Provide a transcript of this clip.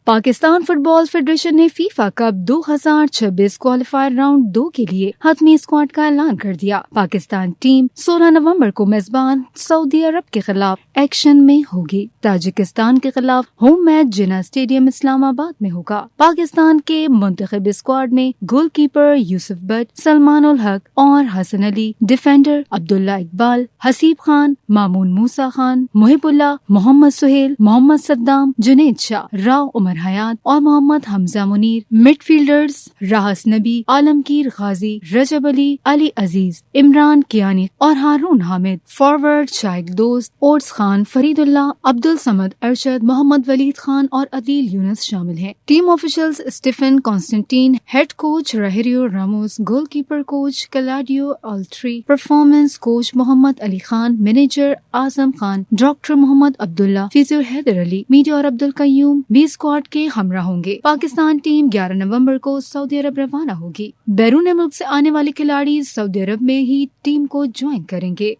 Pakistan fit بال federation نے FIFA cup 2026 qualifier round 2 کے لیے حتمی اسکواڈ کا اعلان کر دیا۔ پاکستان ٹیم 16 نومبر کو میزبان سعودی عرب کے خلاف ایکشن میں ہوگی۔ تاجکستان کے خلاف home match Jinnah stadium Islamabad میں ہوگا۔ پاکستان کے منتخب اسکواڈ میں گول کیپر یوسف بٹ، سلمان الحق اور حسن علی، ڈیفینڈر عبداللہ اقبال، حسیب خان، مامون موسیٰ خان، محب اللہ، محمد سہیل، محمد صدام، جنید شاہ، راؤ عمر حیات اور محمد حمزہ منیر۔ مڈ فیلڈرز راحس نبی، عالمگیر غازی، رجب علی، علی عزیز، عمران کیانی اور ہارون حامد۔ فارورڈ شائق دوست، اوٹس خان، فرید اللہ، عبدالصمد ارشد، محمد ولید خان اور عدیل یونس شامل ہیں۔ Team officials Stephen Constantine, head coach راہیریو Ramos, goalkeeper coach Claudio Altieri, performance coach Muhammad Ali Khan, manager Azam Khan, doctor Muhammad Abdullah, physio Haider Ali, media اور عبدالقیوم بھی اسکواڈ کے ہمراہ ہوں گے۔ پاکستان ٹیم 11 نومبر کو سعودی عرب روانہ ہوگی۔ بیرون ملک سے آنے والے کھلاڑی سعودی عرب میں ہی ٹیم کو جوائن کریں گے۔